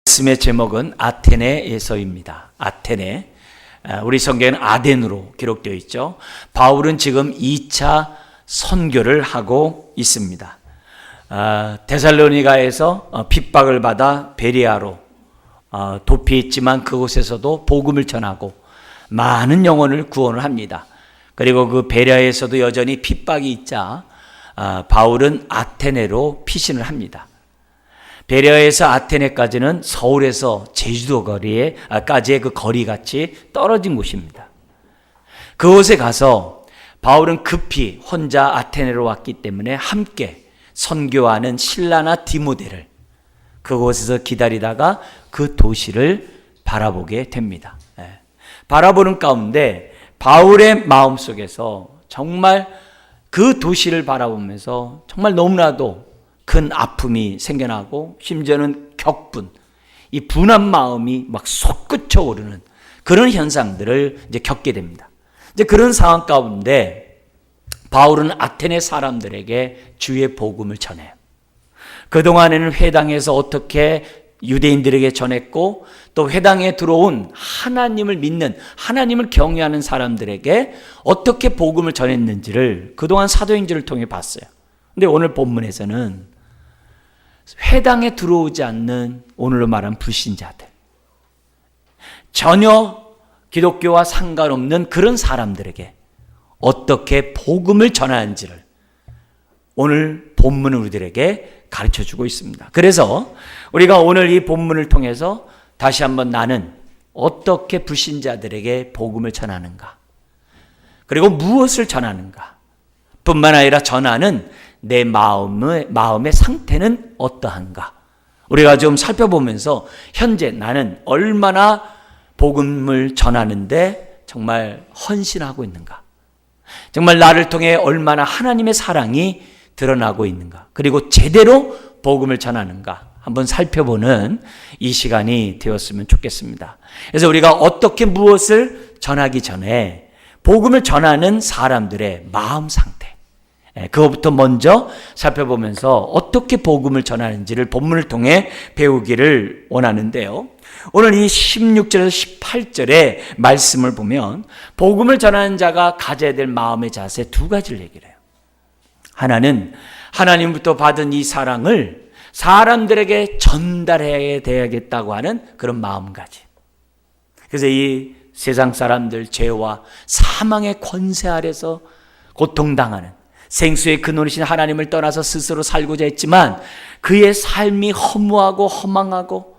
말씀의 제목은 아테네에서입니다. 아테네. 우리 성경에는 아덴으로 기록되어 있죠. 바울은 지금 2차 선교를 하고 있습니다. 데살로니가에서 핍박을 받아 베리아로 도피했지만 그곳에서도 복음을 전하고 많은 영혼을 구원을 합니다. 그리고 그 베리아에서도 여전히 핍박이 있자 바울은 아테네로 피신을 합니다. 베리아에서 아테네까지는 서울에서 제주도 거리에까지의 그 거리같이 떨어진 곳입니다. 그곳에 가서 바울은 급히 혼자 아테네로 왔기 때문에 함께 선교하는 실라나 디모데를 그곳에서 기다리다가 그 도시를 바라보게 됩니다. 바라보는 가운데 바울의 마음속에서 정말 그 도시를 바라보면서 정말 너무나도 큰 아픔이 생겨나고 심지어는 격분, 이 분한 마음이 막 솟구쳐 오르는 그런 현상들을 이제 겪게 됩니다. 이제 그런 상황 가운데 바울은 아테네 사람들에게 주의 복음을 전해요. 그동안에는 회당에서 어떻게 유대인들에게 전했고 또 회당에 들어온 하나님을 믿는 하나님을 경외하는 사람들에게 어떻게 복음을 전했는지를 그동안 사도행전을 통해 봤어요. 근데 오늘 본문에서는 회당에 들어오지 않는 오늘로 말하는 불신자들, 전혀 기독교와 상관없는 그런 사람들에게 어떻게 복음을 전하는지를 오늘 본문은 우리들에게 가르쳐주고 있습니다. 그래서 우리가 오늘 이 본문을 통해서 다시 한번 나는 어떻게 불신자들에게 복음을 전하는가, 그리고 무엇을 전하는가 뿐만 아니라 전하는 내 마음의 상태는 어떠한가, 우리가 좀 살펴보면서 현재 나는 얼마나 복음을 전하는데 정말 헌신하고 있는가, 정말 나를 통해 얼마나 하나님의 사랑이 드러나고 있는가, 그리고 제대로 복음을 전하는가 한번 살펴보는 이 시간이 되었으면 좋겠습니다. 그래서 우리가 어떻게 무엇을 전하기 전에 복음을 전하는 사람들의 마음 상태, 그것부터 먼저 살펴보면서 어떻게 복음을 전하는지를 본문을 통해 배우기를 원하는데요. 오늘 이 16절에서 18절의 말씀을 보면 복음을 전하는 자가 가져야 될 마음의 자세 두 가지를 얘기를 해요. 하나는 하나님부터 받은 이 사랑을 사람들에게 전달해야 되겠다고 하는 그런 마음가짐. 그래서 이 세상 사람들 죄와 사망의 권세 아래서 고통당하는 생수의 근원이신 하나님을 떠나서 스스로 살고자 했지만 그의 삶이 허무하고 허망하고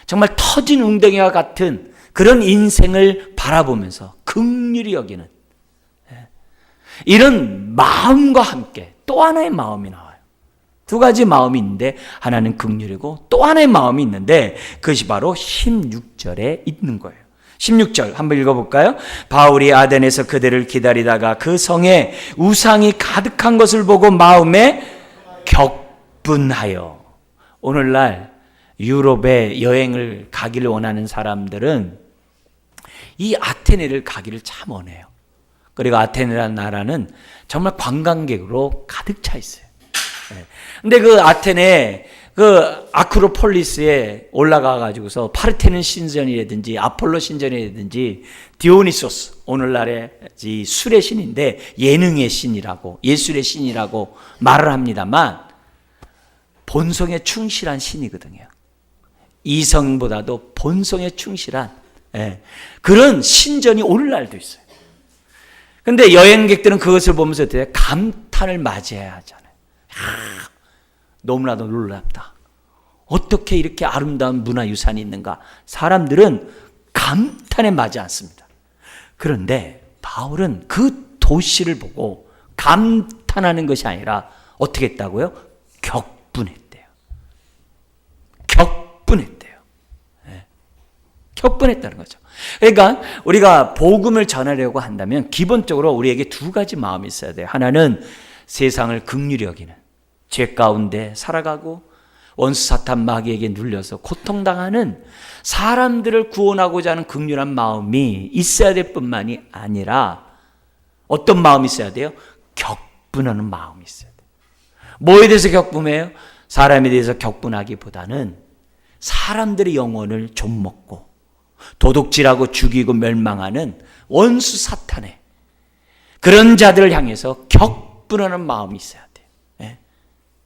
정말 터진 웅덩이와 같은 그런 인생을 바라보면서 긍휼히 여기는 이런 마음과 함께 또 하나의 마음이 나와요. 두 가지 마음이 있는데 하나는 긍휼이고 또 하나의 마음이 있는데 그것이 바로 16절에 있는 거예요. 16절 한번 읽어볼까요? 바울이 아덴에서 그들을 기다리다가 그 성에 우상이 가득한 것을 보고 마음에 격분하여. 오늘날 유럽에 여행을 가기를 원하는 사람들은 이 아테네를 가기를 참 원해요. 그리고 아테네라는 나라는 정말 관광객으로 가득 차 있어요. 근데 그 아테네 그 아크로폴리스에 올라가 가지고서 파르테논 신전이라든지 아폴로 신전이라든지 디오니소스, 오늘날의 이 술의 신인데 예능의 신이라고, 예술의 신이라고 말을 합니다만 본성에 충실한 신이거든요. 이성보다도 본성에 충실한 그런 신전이 오늘날도 있어요. 근데 여행객들은 그것을 보면서 어때요? 감탄을 맞이해야 하잖아요. 너무나도 놀랍다. 어떻게 이렇게 아름다운 문화유산이 있는가? 사람들은 감탄에 맞지 않습니다. 그런데 바울은 그 도시를 보고 감탄하는 것이 아니라 어떻게 했다고요? 격분했대요. 격분했대요. 격분했다는 거죠. 그러니까 우리가 복음을 전하려고 한다면 기본적으로 우리에게 두 가지 마음이 있어야 돼요. 하나는 세상을 긍휼히 여기는, 죄 가운데 살아가고 원수 사탄 마귀에게 눌려서 고통당하는 사람들을 구원하고자 하는 긍휼한 마음이 있어야 될 뿐만이 아니라 어떤 마음이 있어야 돼요? 격분하는 마음이 있어야 돼요. 뭐에 대해서 격분해요? 사람에 대해서 격분하기보다는 사람들의 영혼을 좀먹고 도둑질하고 죽이고 멸망하는 원수 사탄의 그런 자들을 향해서 격분하는 마음이 있어야 돼요. 예.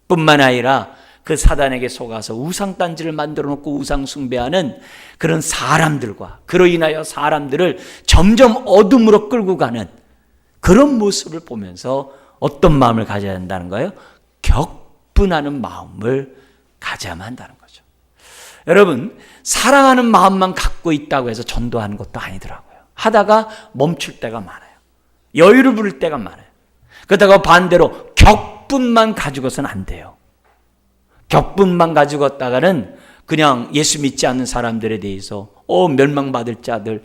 뿐만 아니라 그 사단에게 속아서 우상단지를 만들어 놓고 우상 숭배하는 그런 사람들과 그로 인하여 사람들을 점점 어둠으로 끌고 가는 그런 모습을 보면서 어떤 마음을 가져야 한다는 거예요? 격분하는 마음을 가져야만 한다는 거죠. 여러분, 사랑하는 마음만 갖고 있다고 해서 전도하는 것도 아니더라고요. 하다가 멈출 때가 많아요. 여유를 부릴 때가 많아요. 그렇다고 반대로 격분만 가지고서는 안 돼요. 격분만 가지고 있다가는 그냥 예수 믿지 않는 사람들에 대해서 멸망받을 자들,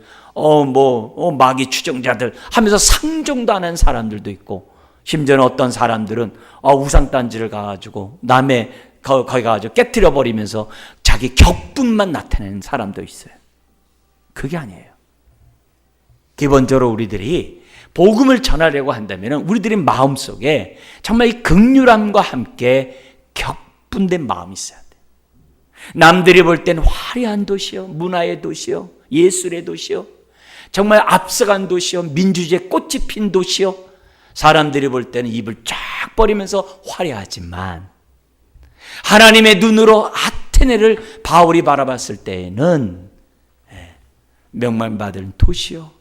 마귀 추종자들 하면서 상종도 안 하는 사람들도 있고, 심지어는 어떤 사람들은 우상단지를 가가지고 남의 거기 가가지고 깨트려 버리면서 자기 격분만 나타내는 사람도 있어요. 그게 아니에요. 기본적으로 우리들이 복음을 전하려고 한다면 우리들의 마음속에 정말 이 긍휼함과 함께 격분된 마음이 있어야 돼요. 남들이 볼 땐 화려한 도시요, 문화의 도시요, 예술의 도시요, 정말 앞서간 도시요, 민주주의의 꽃이 핀 도시요, 사람들이 볼 때는 입을 쫙 벌이면서 화려하지만 하나님의 눈으로 아테네를 바울이 바라봤을 때에는 명망받은 도시요,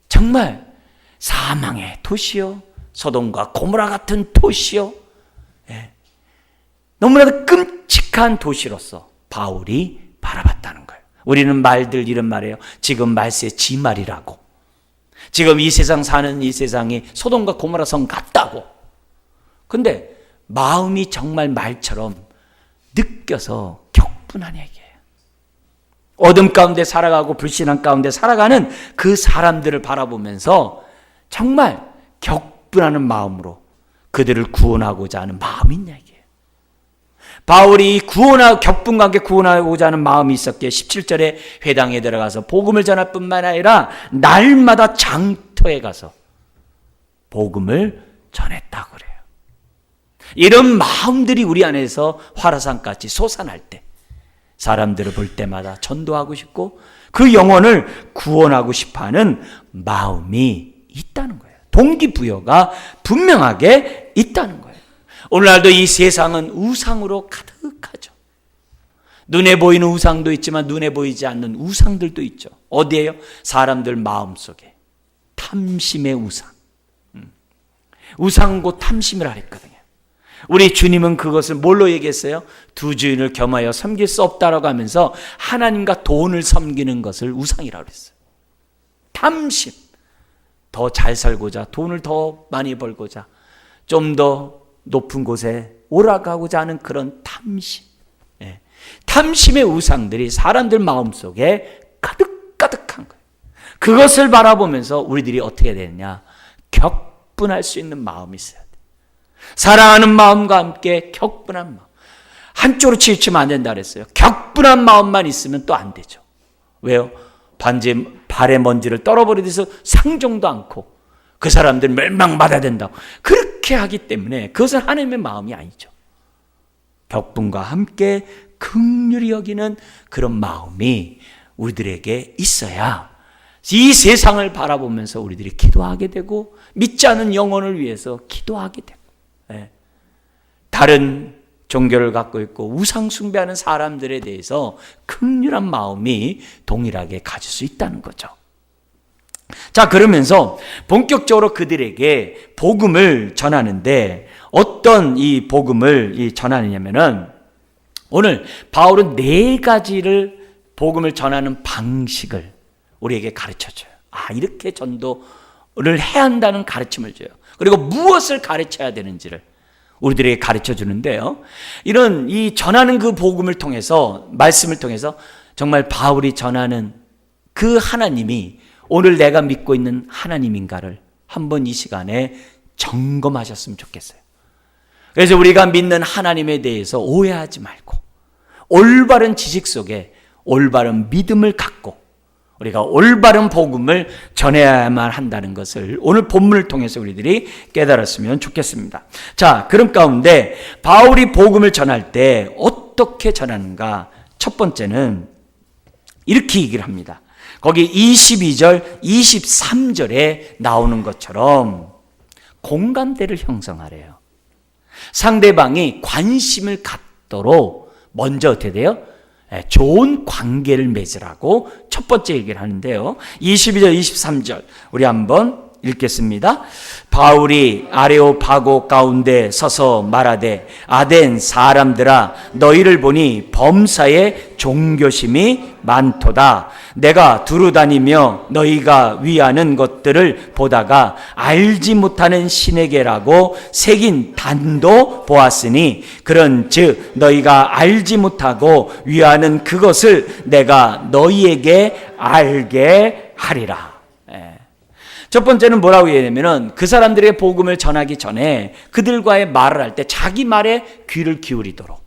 정말 사망의 도시요, 소돔과 고모라 같은 도시요, 너무나도 끔찍한 도시로서 바울이 바라봤다는 거예요. 우리는 말들 이런 말이에요. 지금 말세의 지말이라고. 지금 이 세상 사는 이 세상이 소돔과 고모라 성 같다고. 근데 마음이 정말 말처럼 느껴서 격분한 얘기예요. 어둠 가운데 살아가고 불신앙 가운데 살아가는 그 사람들을 바라보면서 정말 격분하는 마음으로 그들을 구원하고자 하는 마음이 있는 얘기예요. 바울이 격분과 함께 구원하고자 하는 마음이 있었기에 17절에 회당에 들어가서 복음을 전할 뿐만 아니라 날마다 장터에 가서 복음을 전했다고 그래요. 이런 마음들이 우리 안에서 화라산같이 솟아날 때 사람들을 볼 때마다 전도하고 싶고 그 영혼을 구원하고 싶어하는 마음이 있다는 거예요. 동기부여가 분명하게 있다는 거예요. 오늘날도 이 세상은 우상으로 가득하죠. 눈에 보이는 우상도 있지만 눈에 보이지 않는 우상들도 있죠. 어디에요? 사람들 마음속에 탐심의 우상. 우상고 탐심이라 했거든요. 우리 주님은 그것을 뭘로 얘기했어요? 두 주인을 겸하여 섬길 수 없다라고 하면서 하나님과 돈을 섬기는 것을 우상이라고 했어요. 탐심. 더 잘 살고자, 돈을 더 많이 벌고자, 좀 더 높은 곳에 올라가고자 하는 그런 탐심. 탐심의 우상들이 사람들 마음속에 가득가득한 거예요. 그것을 바라보면서 우리들이 어떻게 되느냐? 격분할 수 있는 마음이 있어야 돼요. 사랑하는 마음과 함께 격분한 마음. 한쪽으로 치우치면 안 된다 그랬어요. 격분한 마음만 있으면 또 안 되죠. 왜요? 발에 먼지를 떨어버리듯이 상종도 않고 그 사람들 멸망받아야 된다고 그렇게 하기 때문에 그것은 하나님의 마음이 아니죠. 격분과 함께 긍휼히 여기는 그런 마음이 우리들에게 있어야 이 세상을 바라보면서 우리들이 기도하게 되고 믿지 않는 영혼을 위해서 기도하게 되고 다른 종교를 갖고 있고 우상 숭배하는 사람들에 대해서 긍휼한 마음이 동일하게 가질 수 있다는 거죠. 자, 그러면서 본격적으로 그들에게 복음을 전하는데 어떤 이 복음을 전하느냐면은 오늘 바울은 4가지를 복음을 전하는 방식을 우리에게 가르쳐줘요. 이렇게 전도를 해야 한다는 가르침을 줘요. 그리고 무엇을 가르쳐야 되는지를 우리들에게 가르쳐 주는데요. 이런 이 전하는 그 복음을 통해서, 말씀을 통해서 정말 바울이 전하는 그 하나님이 오늘 내가 믿고 있는 하나님인가를 한번 이 시간에 점검하셨으면 좋겠어요. 그래서 우리가 믿는 하나님에 대해서 오해하지 말고 올바른 지식 속에 올바른 믿음을 갖고 우리가 올바른 복음을 전해야만 한다는 것을 오늘 본문을 통해서 우리들이 깨달았으면 좋겠습니다. 자, 그런 가운데 바울이 복음을 전할 때 어떻게 전하는가? 첫 번째는 이렇게 얘기를 합니다. 거기 22절, 23절에 나오는 것처럼 공감대를 형성하래요. 상대방이 관심을 갖도록 먼저 어떻게 돼요? 좋은 관계를 맺으라고 첫 번째 얘기를 하는데요. 22절, 23절 우리 한번 읽겠습니다. 바울이 아레오파고 가운데 서서 말하되 아덴 사람들아 너희를 보니 범사에 종교심이 많도다. 내가 두루 다니며 너희가 위하는 것들을 보다가 알지 못하는 신에게라고 새긴 단도 보았으니 그런즉 너희가 알지 못하고 위하는 그것을 내가 너희에게 알게 하리라. 첫 번째는 뭐라고 얘기하냐면은 그 사람들에게 복음을 전하기 전에 그들과의 말을 할 때 자기 말에 귀를 기울이도록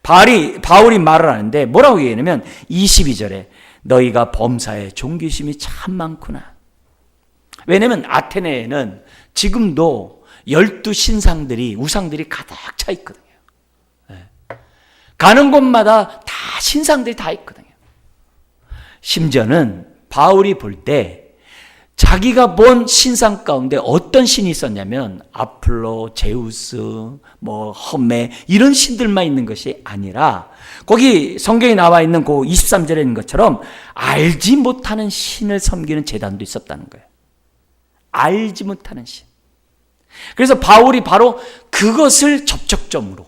바울이 말을 하는데 뭐라고 얘기하냐면 22절에 너희가 범사에 종교심이 참 많구나. 왜냐하면 아테네에는 지금도 12신상들이 우상들이 가득 차 있거든요. 가는 곳마다 다 신상들이 다 있거든요. 심지어는 바울이 볼 때 자기가 본 신상 가운데 어떤 신이 있었냐면 아폴로, 제우스, 허메 이런 신들만 있는 것이 아니라 거기 성경에 나와 있는 그 23절에 있는 것처럼 알지 못하는 신을 섬기는 제단도 있었다는 거예요. 알지 못하는 신. 그래서 바울이 바로 그것을 접촉점으로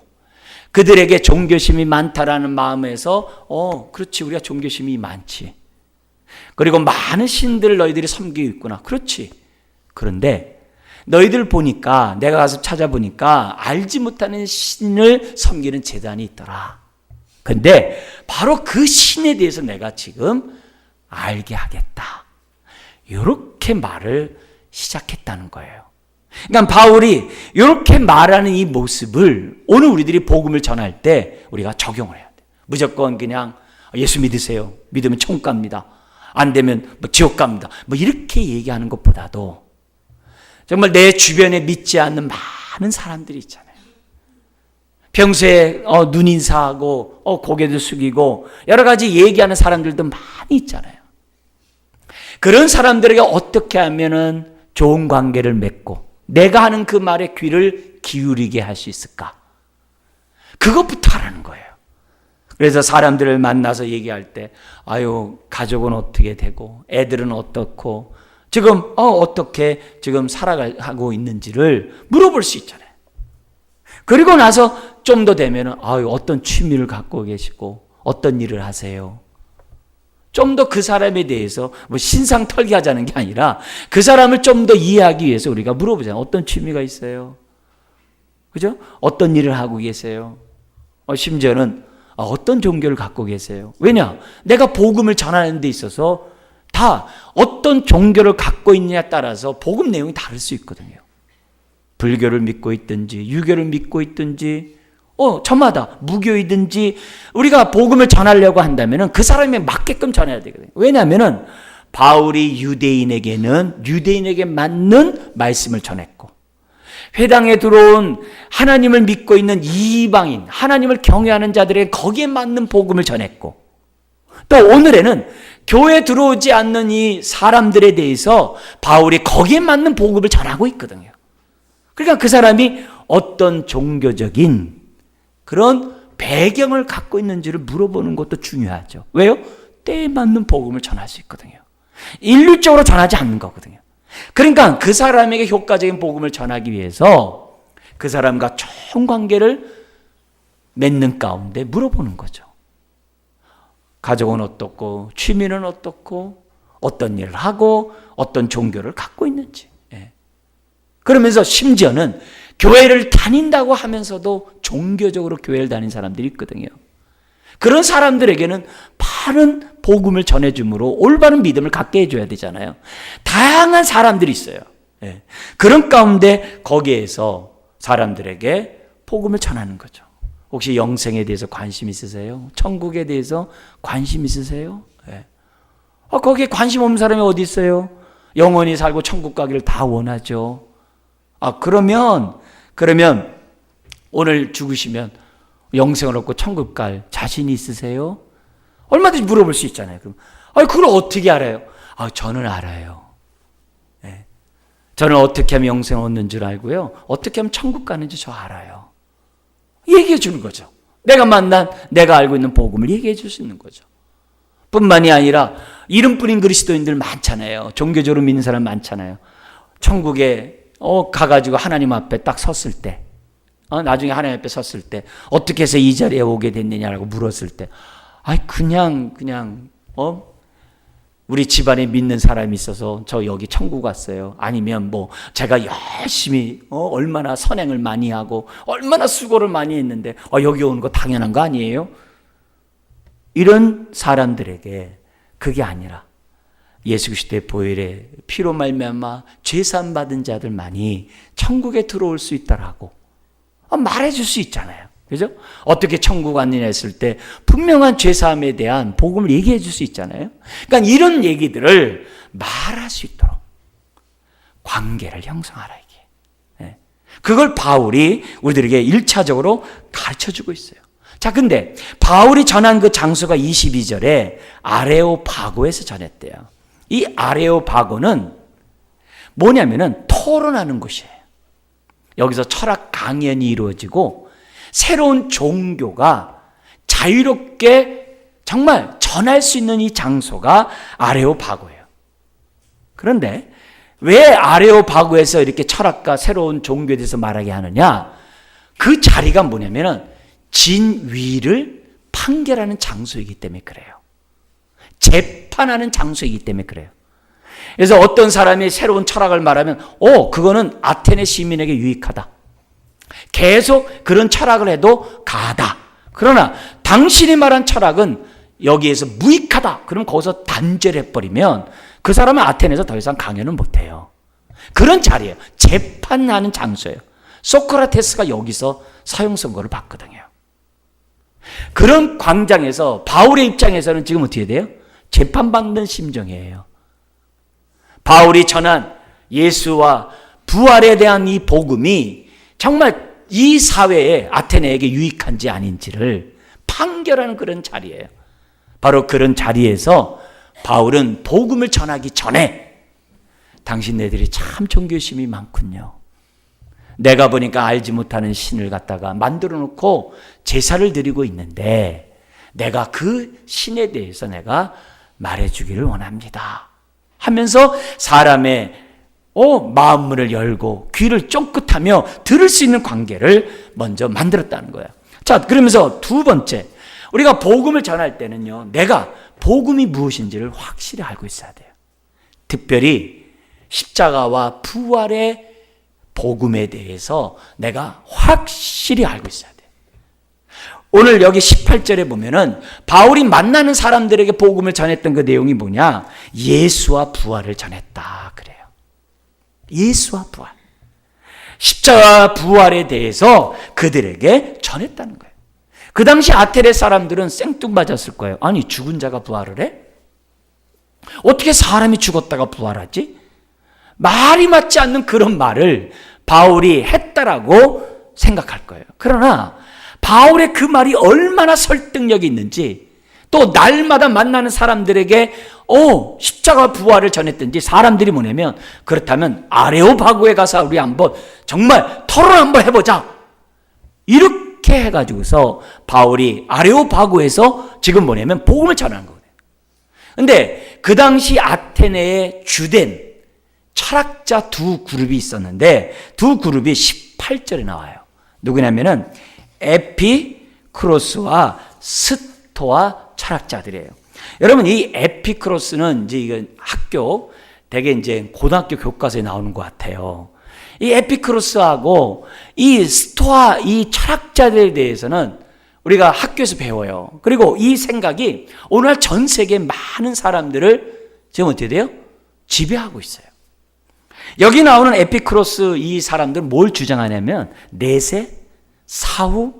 그들에게 종교심이 많다라는 마음에서 그렇지 우리가 종교심이 많지. 그리고 많은 신들을 너희들이 섬기고 있구나. 그렇지. 그런데 너희들 보니까 내가 가서 찾아보니까 알지 못하는 신을 섬기는 제단이 있더라. 근데 바로 그 신에 대해서 내가 지금 알게 하겠다. 이렇게 말을 시작했다는 거예요. 그러니까 바울이 이렇게 말하는 이 모습을 오늘 우리들이 복음을 전할 때 우리가 적용을 해야 돼. 무조건 그냥 예수 믿으세요. 믿으면 천국 갑니다. 안 되면 지옥 갑니다. 이렇게 얘기하는 것보다도 정말 내 주변에 믿지 않는 많은 사람들이 있잖아요. 평소에 눈 인사하고 고개도 숙이고 여러 가지 얘기하는 사람들도 많이 있잖아요. 그런 사람들에게 어떻게 하면은 좋은 관계를 맺고 내가 하는 그 말에 귀를 기울이게 할 수 있을까? 그것부터 하라는 거예요. 그래서 사람들을 만나서 얘기할 때 가족은 어떻게 되고 애들은 어떻고 지금 어떻게 지금 살아가고 있는지를 물어볼 수 있잖아요. 그리고 나서 좀 더 되면은 어떤 취미를 갖고 계시고 어떤 일을 하세요. 좀 더 그 사람에 대해서 신상 털기하자는 게 아니라 그 사람을 좀 더 이해하기 위해서 우리가 물어보잖아요. 어떤 취미가 있어요? 그죠? 어떤 일을 하고 계세요? 심지어는 어떤 종교를 갖고 계세요? 왜냐? 내가 복음을 전하는 데 있어서 다 어떤 종교를 갖고 있느냐에 따라서 복음 내용이 다를 수 있거든요. 불교를 믿고 있든지 유교를 믿고 있든지 저마다 무교이든지 우리가 복음을 전하려고 한다면 그 사람에 맞게끔 전해야 되거든요. 왜냐하면 바울이 유대인에게 맞는 말씀을 전했고 회당에 들어온 하나님을 믿고 있는 이방인, 하나님을 경외하는 자들에게 거기에 맞는 복음을 전했고 또 오늘에는 교회에 들어오지 않는 이 사람들에 대해서 바울이 거기에 맞는 복음을 전하고 있거든요. 그러니까 그 사람이 어떤 종교적인 그런 배경을 갖고 있는지를 물어보는 것도 중요하죠. 왜요? 때에 맞는 복음을 전할 수 있거든요. 일률적으로 전하지 않는 거거든요. 그러니까 그 사람에게 효과적인 복음을 전하기 위해서 그 사람과 좋은 관계를 맺는 가운데 물어보는 거죠. 가족은 어떻고 취미는 어떻고 어떤 일을 하고 어떤 종교를 갖고 있는지. 그러면서 심지어는 교회를 다닌다고 하면서도 종교적으로 교회를 다닌 사람들이 있거든요. 그런 사람들에게는 바른 복음을 전해줌으로 올바른 믿음을 갖게 해줘야 되잖아요. 다양한 사람들이 있어요. 그런 가운데 거기에서 사람들에게 복음을 전하는 거죠. 혹시 영생에 대해서 관심 있으세요? 천국에 대해서 관심 있으세요? 거기에 관심 없는 사람이 어디 있어요? 영원히 살고 천국 가기를 다 원하죠. 그러면 오늘 죽으시면 영생을 얻고 천국 갈 자신이 있으세요? 얼마든지 물어볼 수 있잖아요. 그럼, 그걸 어떻게 알아요? 저는 알아요. 네. 저는 어떻게 하면 영생을 얻는 줄 알고요. 어떻게 하면 천국 가는지 저 알아요. 얘기해 주는 거죠. 내가 만난, 내가 알고 있는 복음을 얘기해 줄 수 있는 거죠. 뿐만이 아니라 이름뿐인 그리스도인들 많잖아요. 종교적으로 믿는 사람 많잖아요. 천국에 가가지고 하나님 앞에 딱 섰을 때, 나중에 하나님 앞에 섰을 때 어떻게 해서 이 자리에 오게 됐느냐라고 물었을 때, 그냥 우리 집안에 믿는 사람이 있어서 저 여기 천국 왔어요. 아니면 제가 열심히 얼마나 선행을 많이 하고 얼마나 수고를 많이 했는데 여기 오는 거 당연한 거 아니에요? 이런 사람들에게 그게 아니라 예수 그리스도의 보혈의 피로 말미암아 죄사함 받은 자들만이 천국에 들어올 수 있다라고 말해줄 수 있잖아요. 그죠? 어떻게 천국 왔느냐 했을 때 분명한 죄사함에 대한 복음을 얘기해 줄 수 있잖아요. 그러니까 이런 얘기들을 말할 수 있도록 관계를 형성하라 이게. 그걸 바울이 우리들에게 1차적으로 가르쳐주고 있어요. 자, 근데 바울이 전한 그 장소가 22절에 아레오파고에서 전했대요. 이 아레오파고는 뭐냐면은 토론하는 곳이에요. 여기서 철학 강연이 이루어지고 새로운 종교가 자유롭게 정말 전할 수 있는 이 장소가 아레오파고예요. 그런데 왜 아레오파고에서 이렇게 철학과 새로운 종교에 대해서 말하게 하느냐? 그 자리가 뭐냐면은 진위를 판결하는 장소이기 때문에 그래요. 재판하는 장소이기 때문에 그래요. 그래서 어떤 사람이 새로운 철학을 말하면 그거는 아테네 시민에게 유익하다. 계속 그런 철학을 해도 가하다. 그러나 당신이 말한 철학은 여기에서 무익하다. 그럼 거기서 단죄를 해버리면 그 사람은 아테네에서 더 이상 강연은 못해요. 그런 자리예요. 재판하는 장소예요. 소크라테스가 여기서 사형선고를 받거든요. 그런 광장에서 바울의 입장에서는 지금 어떻게 돼요? 재판받는 심정이에요. 바울이 전한 예수와 부활에 대한 이 복음이 정말 이 사회에 아테네에게 유익한지 아닌지를 판결하는 그런 자리예요. 바로 그런 자리에서 바울은 복음을 전하기 전에 당신네들이 참 종교심이 많군요. 내가 보니까 알지 못하는 신을 갖다가 만들어 놓고 제사를 드리고 있는데 내가 그 신에 대해서 내가 말해주기를 원합니다. 하면서 사람의 마음문을 열고 귀를 쫑긋하며 들을 수 있는 관계를 먼저 만들었다는 거예요. 자, 그러면서 두 번째, 우리가 복음을 전할 때는요, 내가 복음이 무엇인지를 확실히 알고 있어야 돼요. 특별히 십자가와 부활의 복음에 대해서 내가 확실히 알고 있어야 돼요. 오늘 여기 18절에 보면은 바울이 만나는 사람들에게 복음을 전했던 그 내용이 뭐냐? 예수와 부활을 전했다 그래요. 예수와 부활. 십자가 부활에 대해서 그들에게 전했다는 거예요. 그 당시 아테네 사람들은 생뚱맞았을 거예요. 아니, 죽은 자가 부활을 해? 어떻게 사람이 죽었다가 부활하지? 말이 맞지 않는 그런 말을 바울이 했다라고 생각할 거예요. 그러나 바울의 그 말이 얼마나 설득력이 있는지, 또 날마다 만나는 사람들에게 십자가 부활을 전했든지, 사람들이 뭐냐면, 그렇다면 아레오파고에 가서 우리 한번 정말 토론 한번 해보자, 이렇게 해가지고서 바울이 아레오파고에서 지금 뭐냐면 복음을 전하는 거예요. 근데 그 당시 아테네의 주된 철학자 두 그룹이 있었는데, 두 그룹이 18절에 나와요. 누구냐면은 에피크로스와 스토아 철학자들이에요. 여러분, 이 에피크로스는 이제 이건 학교, 대개 이제 고등학교 교과서에 나오는 것 같아요. 이 에피크로스하고 이 스토아, 이 철학자들에 대해서는 우리가 학교에서 배워요. 그리고 이 생각이 오늘날 전 세계 많은 사람들을 지금 어떻게 돼요? 지배하고 있어요. 여기 나오는 에피크로스 이 사람들은 뭘 주장하냐면, 내세, 사후,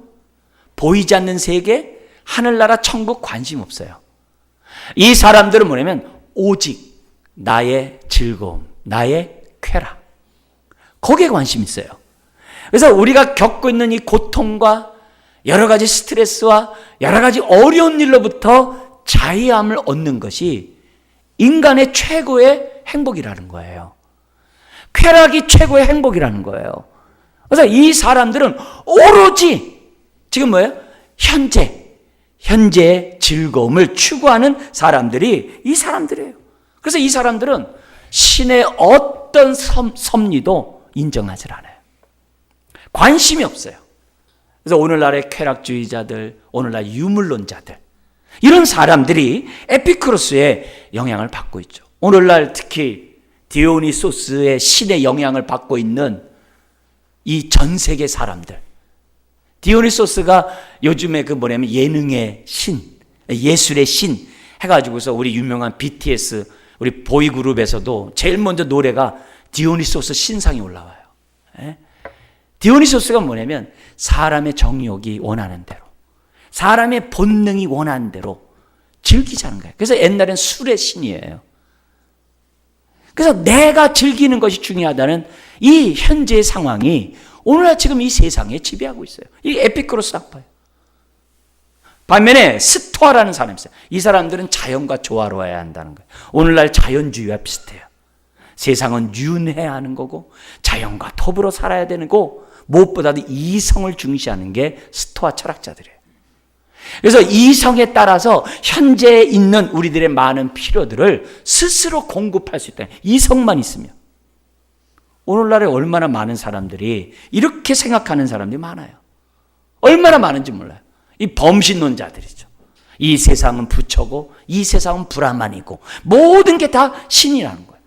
보이지 않는 세계, 하늘나라, 천국 관심 없어요. 이 사람들은 뭐냐면 오직 나의 즐거움, 나의 쾌락, 거기에 관심 있어요. 그래서 우리가 겪고 있는 이 고통과 여러 가지 스트레스와 여러 가지 어려운 일로부터 자유함을 얻는 것이 인간의 최고의 행복이라는 거예요. 쾌락이 최고의 행복이라는 거예요. 그래서 이 사람들은 오로지 지금 뭐예요? 현재의 즐거움을 추구하는 사람들이 이 사람들이에요. 그래서 이 사람들은 신의 어떤 섭리도 인정하지 않아요. 관심이 없어요. 그래서 오늘날의 쾌락주의자들, 오늘날 유물론자들, 이런 사람들이 에피쿠로스의 영향을 받고 있죠. 오늘날 특히 디오니소스의 신의 영향을 받고 있는 이 전 세계 사람들. 디오니소스가 요즘에 예능의 신, 예술의 신 해가지고서 우리 유명한 BTS, 우리 보이그룹에서도 제일 먼저 노래가 디오니소스 신상이 올라와요. 디오니소스가 뭐냐면 사람의 정욕이 원하는 대로, 사람의 본능이 원하는 대로 즐기자는 거예요. 그래서 옛날엔 술의 신이에요. 그래서 내가 즐기는 것이 중요하다는 이 현재의 상황이 오늘날 지금 이 세상에 지배하고 있어요. 이 에피쿠로스 학파예요. 반면에 스토아라는 사람이 있어요. 이 사람들은 자연과 조화로워야 한다는 거예요. 오늘날 자연주의와 비슷해요. 세상은 윤회해야 하는 거고 자연과 더불어 살아야 되는 거고 무엇보다도 이성을 중시하는 게 스토아 철학자들이에요. 그래서 이성에 따라서 현재에 있는 우리들의 많은 필요들을 스스로 공급할 수 있다. 이성만 있으면. 오늘날에 얼마나 많은 사람들이 이렇게 생각하는 사람들이 많아요. 얼마나 많은지 몰라요. 이 범신론자들이죠. 이 세상은 부처고 이 세상은 브라만이고 모든 게 다 신이라는 거예요.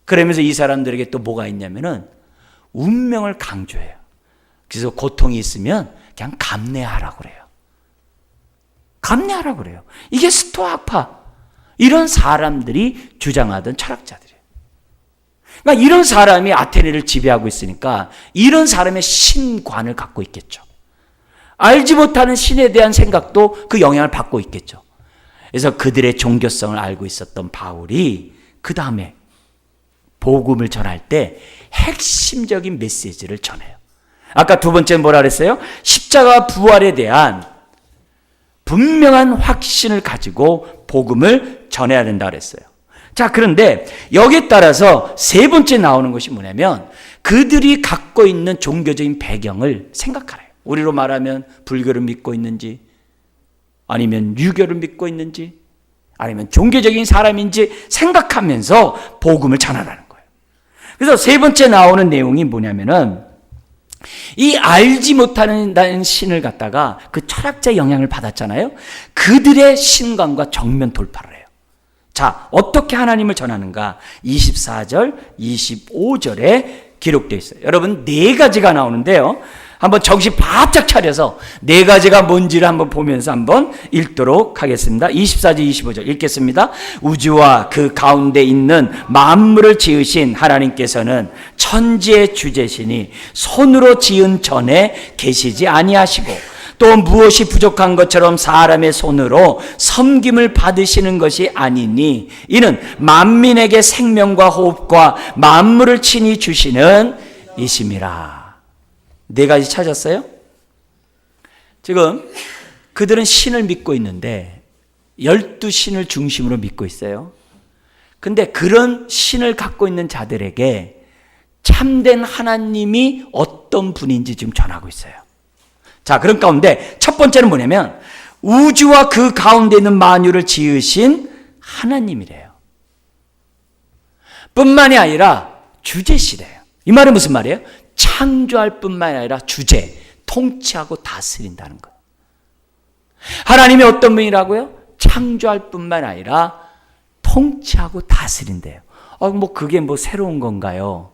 그러면서 이 사람들에게 또 뭐가 있냐면은 운명을 강조해요. 그래서 고통이 있으면 그냥 감내하라고 그래요. 감내하라고 그래요. 이게 스토아파, 이런 사람들이 주장하던 철학자들이에요. 그러니까 이런 사람이 아테네를 지배하고 있으니까 이런 사람의 신관을 갖고 있겠죠. 알지 못하는 신에 대한 생각도 그 영향을 받고 있겠죠. 그래서 그들의 종교성을 알고 있었던 바울이 그 다음에 복음을 전할 때 핵심적인 메시지를 전해요. 아까 두 번째는 뭐라 그랬어요? 십자가 부활에 대한 분명한 확신을 가지고 복음을 전해야 된다 그랬어요. 자, 그런데 여기에 따라서 세 번째 나오는 것이 뭐냐면 그들이 갖고 있는 종교적인 배경을 생각하래요. 우리로 말하면 불교를 믿고 있는지 아니면 유교를 믿고 있는지 아니면 종교적인 사람인지 생각하면서 복음을 전하라는 거예요. 그래서 세 번째 나오는 내용이 뭐냐면은 이 알지 못하는 신을 갖다가 그 철학자의 영향을 받았잖아요. 그들의 신관과 정면 돌파를 해요. 자, 어떻게 하나님을 전하는가? 24절, 25절에 기록되어 있어요. 여러분, 네 가지가 나오는데요. 한번 정신 바짝 차려서 네 가지가 뭔지를 한번 보면서 한번 읽도록 하겠습니다. 24절, 25절 읽겠습니다. 우주와 그 가운데 있는 만물을 지으신 하나님께서는 천지의 주제시니 손으로 지은 전에 계시지 아니하시고 또 무엇이 부족한 것처럼 사람의 손으로 섬김을 받으시는 것이 아니니 이는 만민에게 생명과 호흡과 만물을 친히 주시는 이심이라. 네 가지 찾았어요? 지금 그들은 신을 믿고 있는데 12신을 중심으로 믿고 있어요. 근데 그런 신을 갖고 있는 자들에게 참된 하나님이 어떤 분인지 지금 전하고 있어요. 자, 그런 가운데 첫 번째는 뭐냐면 우주와 그 가운데 있는 만유를 지으신 하나님이래요. 뿐만이 아니라 주제시래요. 이 말은 무슨 말이에요? 창조할 뿐만 아니라 주제, 통치하고 다스린다는 거예요. 하나님이 어떤 분이라고요? 창조할 뿐만 아니라 통치하고 다스린대요. 그게 새로운 건가요?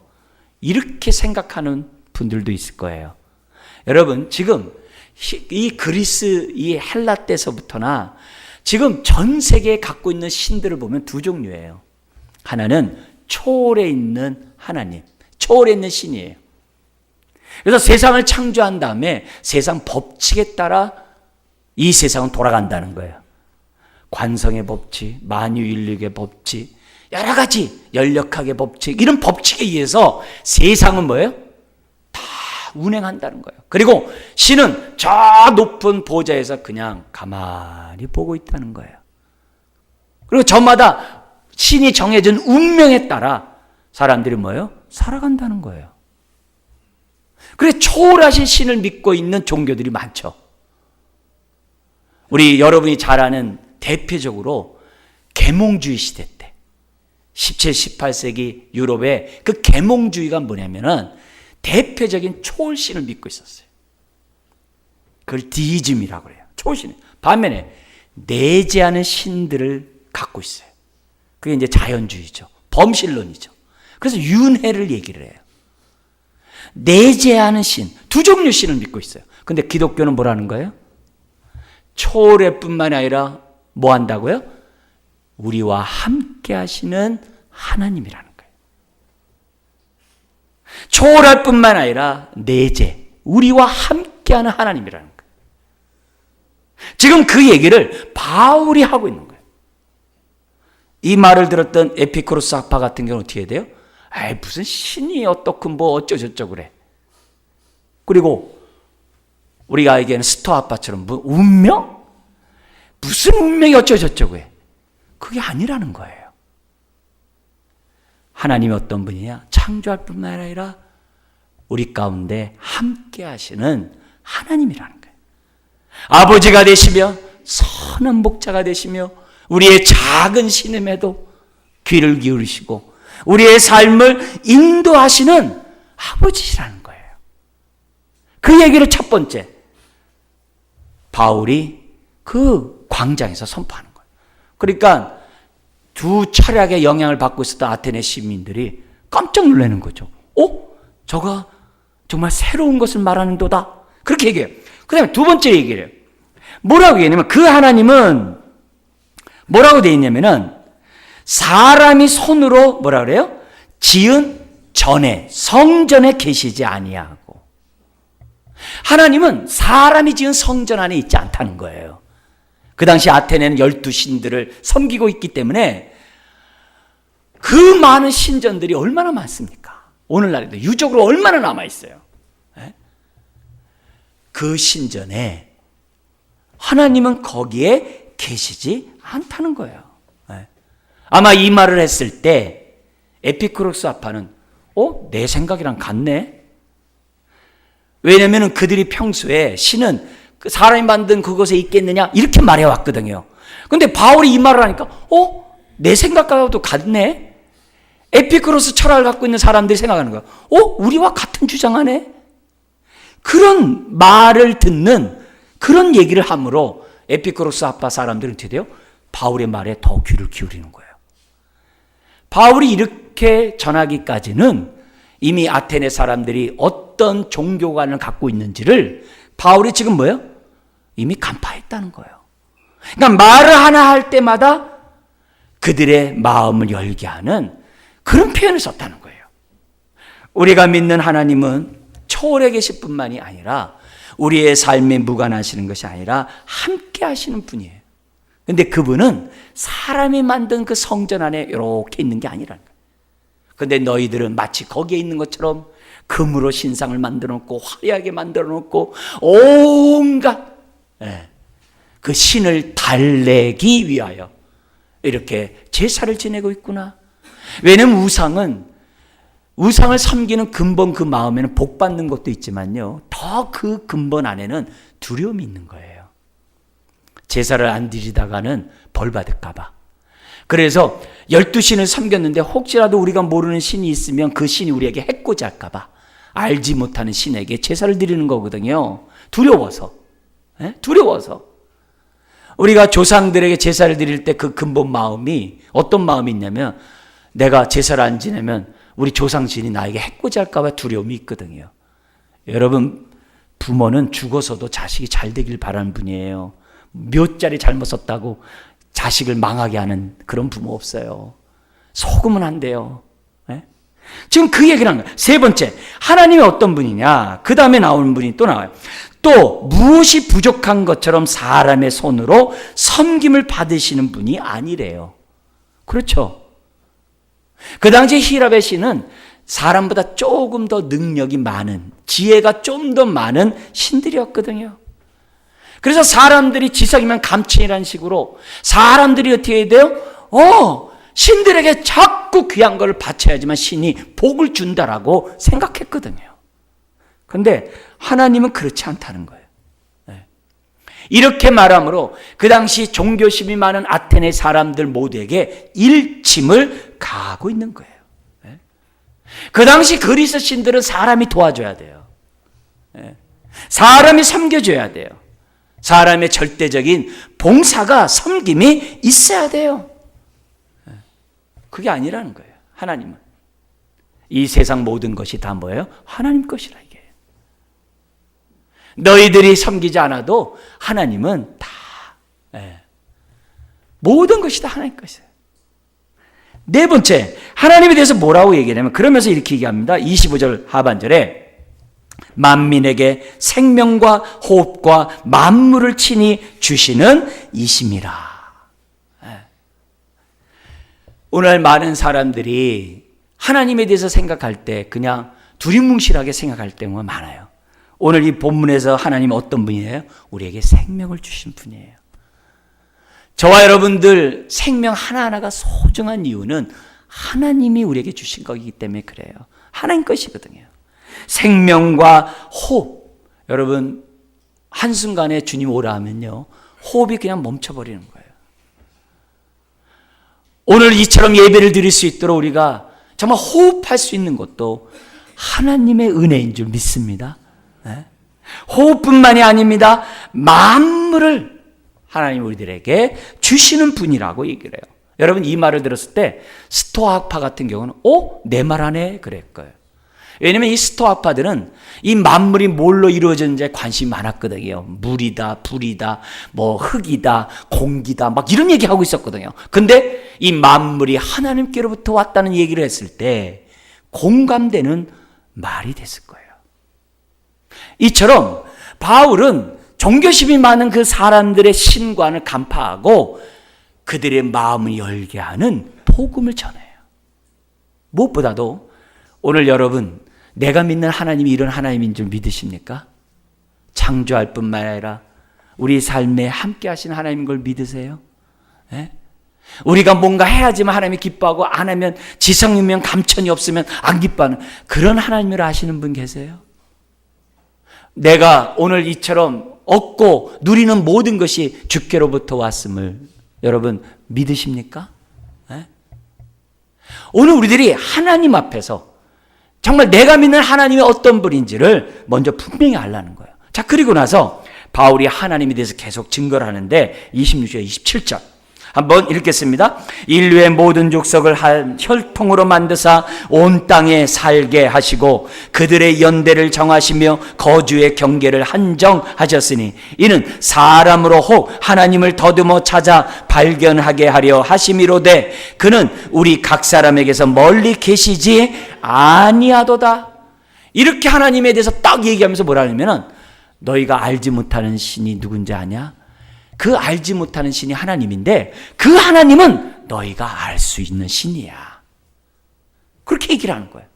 이렇게 생각하는 분들도 있을 거예요. 여러분, 지금 이 그리스, 이 헬라 때서부터나 지금 전 세계에 갖고 있는 신들을 보면 두 종류예요. 하나는 초월에 있는 하나님, 초월에 있는 신이에요. 그래서 세상을 창조한 다음에 세상 법칙에 따라 이 세상은 돌아간다는 거예요. 관성의 법칙, 만유인력의 법칙, 여러 가지 연력학의 법칙, 이런 법칙에 의해서 세상은 뭐예요? 다 운행한다는 거예요. 그리고 신은 저 높은 보좌에서 그냥 가만히 보고 있다는 거예요. 그리고 저마다 신이 정해진 운명에 따라 사람들이 뭐예요? 살아간다는 거예요. 그래서 초월하신 신을 믿고 있는 종교들이 많죠. 우리 여러분이 잘 아는 대표적으로 계몽주의 시대 때 17, 18세기 유럽의 그 계몽주의가 뭐냐면은 대표적인 초월신을 믿고 있었어요. 그걸 디이즘이라고 해요. 초월신. 반면에 내재하는 신들을 갖고 있어요. 그게 이제 자연주의죠. 범신론이죠. 그래서 윤회를 얘기를 해요. 내재하는 신, 두 종류 신을 믿고 있어요. 근데 기독교는 뭐라는 거예요? 초월뿐만 아니라 뭐 한다고요? 우리와 함께 하시는 하나님이라는 거예요. 초월할 뿐만 아니라 내재, 우리와 함께하는 하나님이라는 거예요. 지금 그 얘기를 바울이 하고 있는 거예요. 이 말을 들었던 에피쿠로스 학파 같은 경우는 어떻게 해야 돼요? 아이, 무슨 신이 어떻고 뭐 어쩌저쩌고 그래. 그리고 우리가 알기에는 스토아 학파처럼 뭐 운명? 무슨 운명이 어쩌저쩌고 해. 그게 아니라는 거예요. 하나님이 어떤 분이냐? 창조할 뿐만 아니라 우리 가운데 함께 하시는 하나님이라는 거예요. 아버지가 되시며 선한 목자가 되시며 우리의 작은 신음에도 귀를 기울이시고 우리의 삶을 인도하시는 아버지라는 거예요. 그 얘기를 첫 번째 바울이 그 광장에서 선포하는 거예요. 그러니까 두 철학의 영향을 받고 있었던 아테네 시민들이 깜짝 놀라는 거죠. 저가 정말 새로운 것을 말하는도다. 그렇게 얘기해요. 그 다음에 두 번째 얘기를 해요. 뭐라고 얘기하냐면 그 하나님은 뭐라고 되어 있냐면은 사람이 손으로 뭐라 그래요? 지은 전에 성전에 계시지 아니하고 하나님은 사람이 지은 성전 안에 있지 않다는 거예요. 그 당시 아테네는 12신들을 섬기고 있기 때문에 그 많은 신전들이 얼마나 많습니까? 오늘날에도 유적으로 얼마나 남아있어요. 그 신전에 하나님은 거기에 계시지 않다는 거예요. 아마 이 말을 했을 때 에피쿠로스 학파는 내 생각이랑 같네. 왜냐하면 그들이 평소에 신은 사람이 만든 그것에 있겠느냐 이렇게 말해왔거든요. 근데 바울이 이 말을 하니까 내 생각과도 같네. 에피쿠로스 철학을 갖고 있는 사람들이 생각하는 거야. 우리와 같은 주장하네. 그런 말을 듣는 그런 얘기를 함으로 에피쿠로스 학파 사람들은 어떻게 돼요? 바울의 말에 더 귀를 기울이는 거예요. 바울이 이렇게 전하기까지는 이미 아테네 사람들이 어떤 종교관을 갖고 있는지를 바울이 지금 뭐예요? 이미 간파했다는 거예요. 그러니까 말을 하나 할 때마다 그들의 마음을 열게 하는 그런 표현을 썼다는 거예요. 우리가 믿는 하나님은 초월해 계실 뿐만이 아니라 우리의 삶에 무관하시는 것이 아니라 함께 하시는 분이에요. 근데 그분은 사람이 만든 그 성전 안에 이렇게 있는 게 아니라는 거예요. 근데 너희들은 마치 거기에 있는 것처럼 금으로 신상을 만들어 놓고 화려하게 만들어 놓고 온갖 그 신을 달래기 위하여 이렇게 제사를 지내고 있구나. 왜냐하면 우상을 섬기는 근본 그 마음에는 복 받는 것도 있지만요, 더 그 근본 안에는 두려움이 있는 거예요. 제사를 안 드리다가는 벌 받을까 봐. 그래서 12신을 섬겼는데 혹시라도 우리가 모르는 신이 있으면 그 신이 우리에게 해코지 할까 봐 알지 못하는 신에게 제사를 드리는 거거든요. 두려워서. 두려워서. 우리가 조상들에게 제사를 드릴 때 그 근본 마음이 어떤 마음이 있냐면 내가 제사를 안 지내면 우리 조상신이 나에게 해코지 할까 봐 두려움이 있거든요. 여러분, 부모는 죽어서도 자식이 잘 되길 바라는 분이에요. 몇 자리 잘못 썼다고 자식을 망하게 하는 그런 부모 없어요. 속으면 안 돼요. 지금 그 얘기를 하는 거예요. 세 번째, 하나님이 어떤 분이냐. 그 다음에 나오는 분이 또 나와요. 또 무엇이 부족한 것처럼 사람의 손으로 섬김을 받으시는 분이 아니래요. 그렇죠. 그 당시 히랍의 신은 사람보다 조금 더 능력이 많은, 지혜가 좀 더 많은 신들이었거든요. 그래서 사람들이 지성이면 감춘이라는 식으로 사람들이 어떻게 해야 돼요? 신들에게 자꾸 귀한 걸 바쳐야지만 신이 복을 준다라고 생각했거든요. 그런데 하나님은 그렇지 않다는 거예요. 이렇게 말함으로 그 당시 종교심이 많은 아테네 사람들 모두에게 일침을 가하고 있는 거예요. 그 당시 그리스 신들은 사람이 도와줘야 돼요. 사람이 섬겨줘야 돼요. 사람의 절대적인 봉사가 섬김이 있어야 돼요. 그게 아니라는 거예요. 하나님은. 이 세상 모든 것이 다 뭐예요? 하나님 것이라 이게. 너희들이 섬기지 않아도 하나님은 다 모든 것이 다 하나님 것이에요. 네 번째, 하나님에 대해서 뭐라고 얘기하냐면 그러면서 이렇게 얘기합니다. 25절 하반절에 만민에게 생명과 호흡과 만물을 친히 주시는 이심이라. 오늘 많은 사람들이 하나님에 대해서 생각할 때 그냥 두리뭉실하게 생각할 때가 많아요. 오늘 이 본문에서 하나님은 어떤 분이에요? 우리에게 생명을 주신 분이에요. 저와 여러분들 생명 하나하나가 소중한 이유는 하나님이 우리에게 주신 거기 때문에 그래요. 하나님 것이거든요. 생명과 호흡. 여러분 한순간에 주님 오라 하면요, 호흡이 그냥 멈춰버리는 거예요. 오늘 이처럼 예배를 드릴 수 있도록 우리가 정말 호흡할 수 있는 것도 하나님의 은혜인 줄 믿습니다. 호흡뿐만이 아닙니다. 만물을 하나님 우리들에게 주시는 분이라고 얘기를 해요. 여러분 이 말을 들었을 때 스토아파 같은 경우는 내 말 하네 그랬고요. 왜냐하면 이 스토아파들은 이 만물이 뭘로 이루어졌는지에 관심이 많았거든요. 물이다, 불이다, 뭐 흙이다, 공기다, 막 이런 얘기하고 있었거든요. 근데 이 만물이 하나님께로부터 왔다는 얘기를 했을 때 공감되는 말이 됐을 거예요. 이처럼 바울은 종교심이 많은 그 사람들의 신관을 간파하고 그들의 마음을 열게 하는 복음을 전해요. 무엇보다도 오늘 여러분, 내가 믿는 하나님이 이런 하나님인 줄 믿으십니까? 창조할 뿐만 아니라 우리 삶에 함께 하신 하나님인 걸 믿으세요? 우리가 뭔가 해야지만 하나님이 기뻐하고 안 하면 지성이면 감천이 없으면 안 기뻐하는 그런 하나님을 아시는 분 계세요? 내가 오늘 이처럼 얻고 누리는 모든 것이 주께로부터 왔음을 여러분 믿으십니까? 오늘 우리들이 하나님 앞에서 정말 내가 믿는 하나님이 어떤 분인지를 먼저 분명히 알라는 거예요. 자, 그리고 나서 바울이 하나님에 대해서 계속 증거를 하는데 26절, 27절 한번 읽겠습니다. 인류의 모든 족속을 한 혈통으로 만드사 온 땅에 살게 하시고 그들의 연대를 정하시며 거주의 경계를 한정하셨으니 이는 사람으로 혹 하나님을 더듬어 찾아 발견하게 하려 하심이로되 그는 우리 각 사람에게서 멀리 계시지 아니하도다. 이렇게 하나님에 대해서 딱 얘기하면서 뭐라 하냐면은 너희가 알지 못하는 신이 누군지 아냐? 그 알지 못하는 신이 하나님인데 그 하나님은 너희가 알 수 있는 신이야. 그렇게 얘기를 하는 거예요.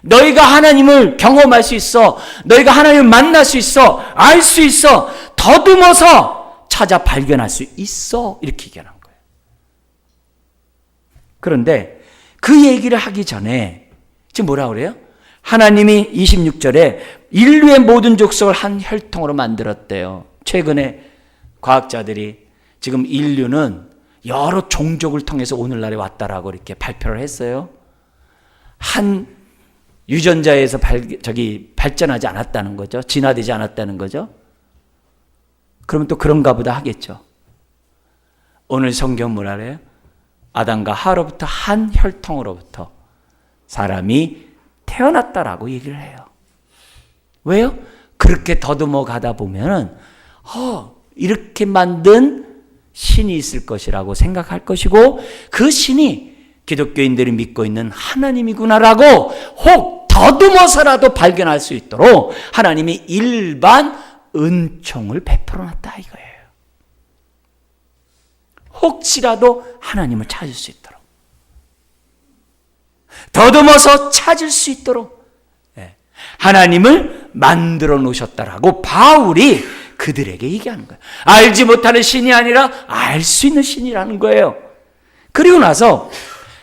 너희가 하나님을 경험할 수 있어. 너희가 하나님을 만날 수 있어. 알 수 있어. 더듬어서 찾아 발견할 수 있어. 이렇게 얘기하는 거예요. 그런데 그 얘기를 하기 전에 지금 뭐라 그래요? 하나님이 26절에 인류의 모든 족속을 한 혈통으로 만들었대요. 최근에 과학자들이 지금 인류는 여러 종족을 통해서 오늘날에 왔다라고 이렇게 발표를 했어요. 한 유전자에서 발전하지 않았다는 거죠. 진화되지 않았다는 거죠. 그러면 또 그런가 보다 하겠죠. 오늘 성경 뭐라 그래요? 아담과 하와로부터 한 혈통으로부터 사람이 태어났다라고 얘기를 해요. 왜요? 그렇게 더듬어 가다 보면은 이렇게 만든 신이 있을 것이라고 생각할 것이고 그 신이 기독교인들이 믿고 있는 하나님이구나라고 혹 더듬어서라도 발견할 수 있도록 하나님이 일반 은총을 베풀어놨다 이거예요. 혹시라도 하나님을 찾을 수 있도록. 더듬어서 찾을 수 있도록 하나님을 만들어 놓으셨다라고 바울이 그들에게 얘기하는 거예요. 알지 못하는 신이 아니라 알 수 있는 신이라는 거예요. 그리고 나서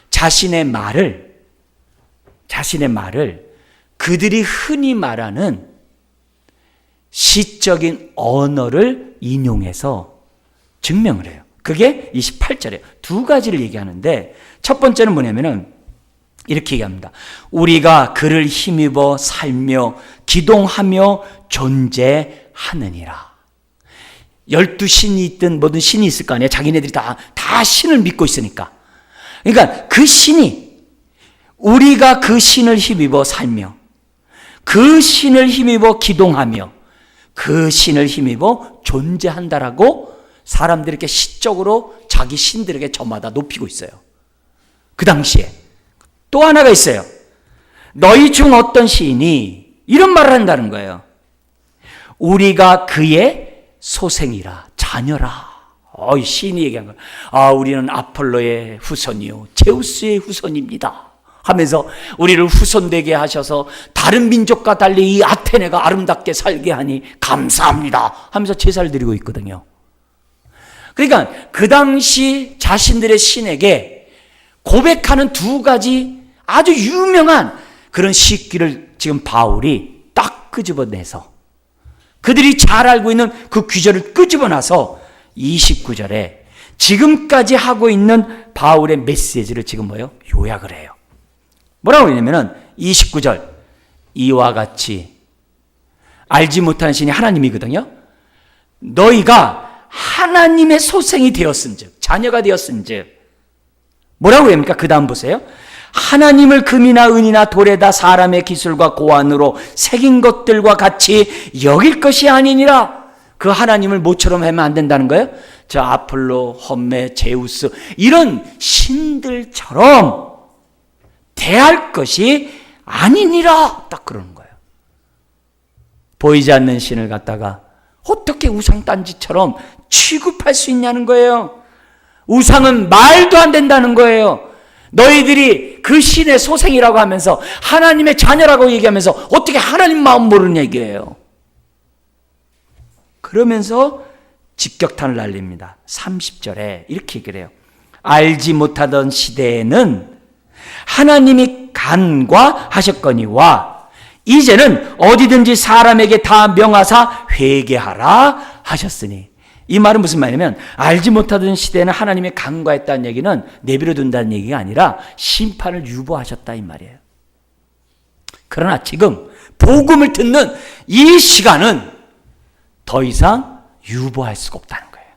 자신의 말을 그들이 흔히 말하는 시적인 언어를 인용해서 증명을 해요. 그게 28절에 두 가지를 얘기하는데, 첫 번째는 뭐냐면은 이렇게 얘기합니다. 우리가 그를 힘입어 살며 기동하며 존재하느니라. 12신이 있든 뭐든 신이 있을 거 아니에요. 자기네들이 다 신을 믿고 있으니까. 그러니까 그 신이, 우리가 그 신을 힘입어 살며 그 신을 힘입어 기동하며 그 신을 힘입어 존재한다라고 사람들에게 시적으로 자기 신들에게 저마다 높이고 있어요. 그 당시에 또 하나가 있어요. 너희 중 어떤 시인이 이런 말을 한다는 거예요. 우리가 그의 소생이라, 자녀라. 이 시인이 얘기한 거예요. 우리는 아폴로의 후손이요 제우스의 후손입니다 하면서 우리를 후손되게 하셔서 다른 민족과 달리 이 아테네가 아름답게 살게 하니 감사합니다 하면서 제사를 드리고 있거든요. 그러니까 그 당시 자신들의 신에게 고백하는 두 가지 아주 유명한 그런 시기를 지금 바울이 딱 끄집어내서, 그들이 잘 알고 있는 그 귀절을 끄집어놔서 29절에 지금까지 하고 있는 바울의 메시지를 지금 요약을 해요. 뭐라고 그러냐면은 29절, 이와 같이 알지 못하는 신이 하나님이거든요. 너희가 하나님의 소생이 되었은즉, 자녀가 되었은즉, 뭐라고 합니까? 그 다음 보세요. 하나님을 금이나 은이나 돌에다 사람의 기술과 고안으로 새긴 것들과 같이 여길 것이 아니니라. 그 하나님을 뭐처럼 하면 안 된다는 거예요? 저 아폴로, 험메, 제우스 이런 신들처럼 대할 것이 아니니라. 딱 그러는 거예요. 보이지 않는 신을 갖다가 어떻게 우상단지처럼 취급할 수 있냐는 거예요. 우상은 말도 안 된다는 거예요. 너희들이 그 신의 소생이라고 하면서 하나님의 자녀라고 얘기하면서 어떻게 하나님 마음 모르는 얘기예요. 그러면서 직격탄을 날립니다. 30절에 이렇게 얘기를 해요. 알지 못하던 시대에는 하나님이 간과하셨거니와 이제는 어디든지 사람에게 다 명하사 회개하라 하셨으니. 이 말은 무슨 말이냐면, 알지 못하던 시대에는 하나님이 간과했다는 얘기는 내버려 둔다는 얘기가 아니라 심판을 유보하셨다 이 말이에요. 그러나 지금 복음을 듣는 이 시간은 더 이상 유보할 수가 없다는 거예요.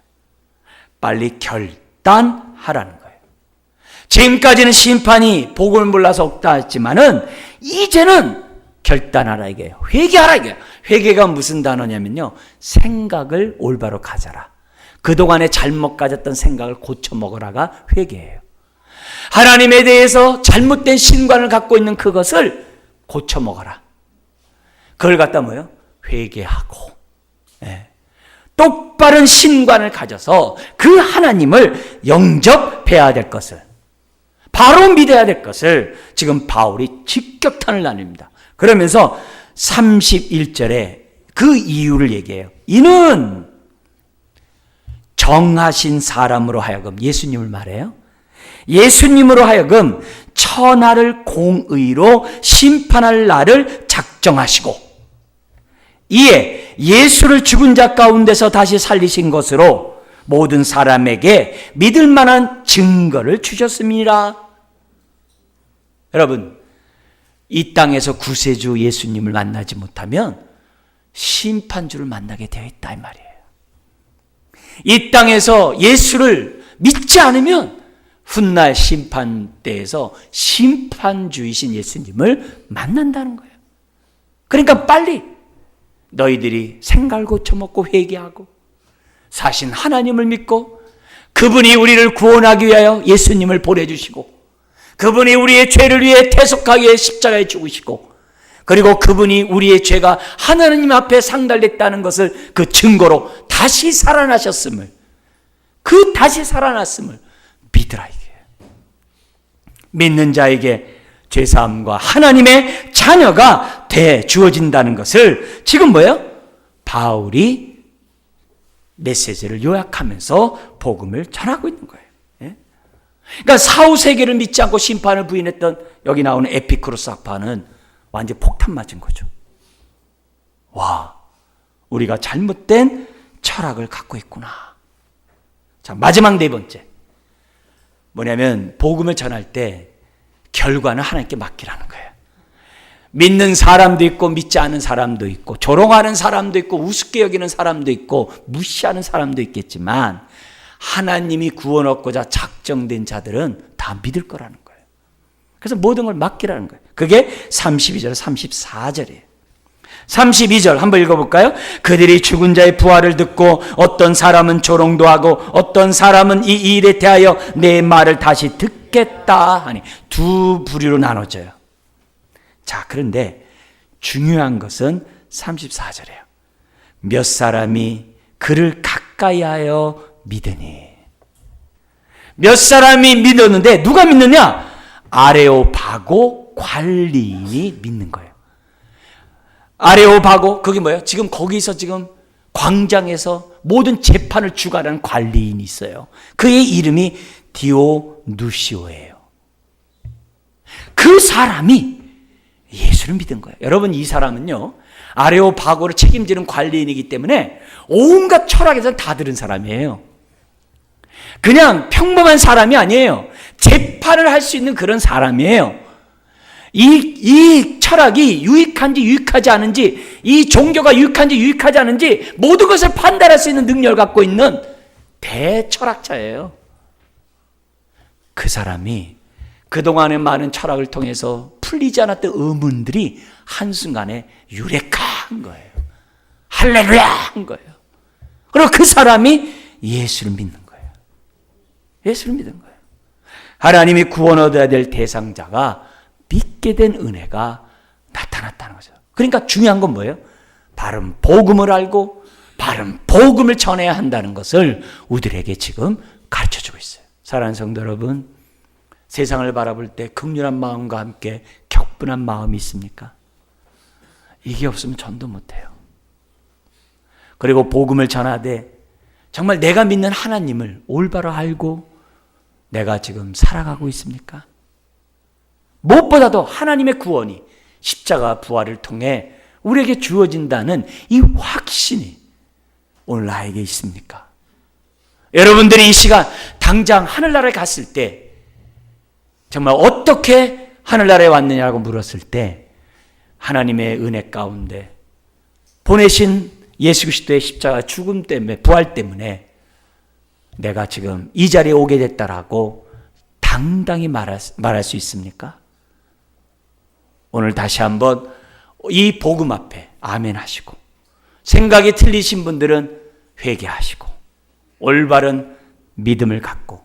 빨리 결단하라는 거예요. 지금까지는 심판이 복음을 몰라서 없다 했지만은 이제는 결단하라 이게요. 회개하라 이게요. 회개가 무슨 단어냐면요, 생각을 올바로 가져라. 그동안에 잘못 가졌던 생각을 고쳐 먹으라가 회개예요. 하나님에 대해서 잘못된 신관을 갖고 있는 그것을 고쳐 먹어라. 그걸 갖다 뭐예요? 회개하고, 똑바른 신관을 가져서 그 하나님을 영접해야 될 것을, 바로 믿어야 될 것을 지금 바울이 직격탄을 나눕니다. 그러면서 31절에 그 이유를 얘기해요. 이는 정하신 사람으로 하여금, 예수님을 말해요. 예수님으로 하여금 천하를 공의로 심판할 날을 작정하시고, 이에 예수를 죽은 자 가운데서 다시 살리신 것으로 모든 사람에게 믿을 만한 증거를 주셨습니다. 여러분, 이 땅에서 구세주 예수님을 만나지 못하면 심판주를 만나게 되어 있다 이 말이에요. 이 땅에서 예수를 믿지 않으면 훗날 심판대에서 심판주이신 예수님을 만난다는 거예요. 그러니까 빨리 너희들이 생각을 고쳐먹고 회개하고 사신 하나님을 믿고, 그분이 우리를 구원하기 위하여 예수님을 보내주시고, 그분이 우리의 죄를 위해 대속하기 위해 십자가에 죽으시고, 그리고 그분이 우리의 죄가 하나님 앞에 상달됐다는 것을 그 증거로 다시 살아나셨음을, 그 다시 살아났음을 믿으라 이게. 믿는 자에게 죄사함과 하나님의 자녀가 돼 주어진다는 것을 지금 뭐예요? 바울이 메시지를 요약하면서 복음을 전하고 있는 거예요. 예? 그러니까 사후세계를 믿지 않고 심판을 부인했던 여기 나오는 에피쿠로스 학파는 완전 폭탄 맞은 거죠. 와, 우리가 잘못된 철학을 갖고 있구나. 자, 마지막 네 번째. 뭐냐면 복음을 전할 때 결과는 하나님께 맡기라는 거예요. 믿는 사람도 있고 믿지 않은 사람도 있고 조롱하는 사람도 있고 우습게 여기는 사람도 있고 무시하는 사람도 있겠지만 하나님이 구원 얻고자 작정된 자들은 다 믿을 거라는 거예요. 그래서 모든 걸 맡기라는 거예요. 그게 32절 34절이에요. 32절 한번 읽어볼까요? 그들이 죽은 자의 부활을 듣고 어떤 사람은 조롱도 하고 어떤 사람은 이 일에 대하여 내 말을 다시 듣겠다 하니 두 부류로 나눠져요. 자, 그런데 중요한 것은 34절이에요. 몇 사람이 그를 가까이 하여 믿으니. 몇 사람이 믿었는데 누가 믿느냐? 아레오바고 관리인이 믿는 거예요. 아레오바고 그게 뭐예요? 지금 거기서 지금 광장에서 모든 재판을 주관하는 관리인이 있어요. 그의 이름이 디오누시오예요. 그 사람이 예수를 믿은 거예요. 여러분, 이 사람은요, 아레오바고를 책임지는 관리인이기 때문에 온갖 철학에서는 다 들은 사람이에요. 그냥 평범한 사람이 아니에요. 재판을 할 수 있는 그런 사람이에요. 이 철학이 유익한지 유익하지 않은지, 이 종교가 유익한지 유익하지 않은지 모든 것을 판단할 수 있는 능력을 갖고 있는 대철학자예요. 그 사람이 그동안의 많은 철학을 통해서 풀리지 않았던 의문들이 한순간에 유레카한 거예요. 할렐루야 한 거예요. 그리고 그 사람이 예수를 믿는 거예요. 예수를 믿은 거예요. 하나님이 구원 얻어야 될 대상자가 믿게 된 은혜가 나타났다는 거죠. 그러니까 중요한 건 뭐예요? 바른 복음을 알고 바른 복음을 전해야 한다는 것을 우리들에게 지금 가르쳐주고 있어요. 사랑하는 성도 여러분, 세상을 바라볼 때 긍휼한 마음과 함께 격분한 마음이 있습니까? 이게 없으면 전도 못해요. 그리고 복음을 전하되 정말 내가 믿는 하나님을 올바로 알고 내가 지금 살아가고 있습니까? 무엇보다도 하나님의 구원이 십자가 부활을 통해 우리에게 주어진다는 이 확신이 오늘 나에게 있습니까? 여러분들이 이 시간 당장 하늘나라에 갔을 때 정말 어떻게 하늘나라에 왔느냐고 물었을 때 하나님의 은혜 가운데 보내신 예수 그리스도의 십자가 죽음 때문에 부활 때문에 내가 지금 이 자리에 오게 됐다라고 당당히 말할 수 있습니까? 오늘 다시 한번 이 복음 앞에 아멘 하시고 생각이 틀리신 분들은 회개하시고 올바른 믿음을 갖고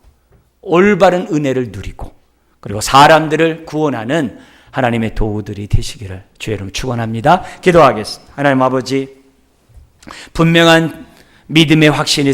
올바른 은혜를 누리고 그리고 사람들을 구원하는 하나님의 도구들이 되시기를 주의 이름으로 축원합니다. 기도하겠습니다. 하나님 아버지, 분명한 믿음의 확신이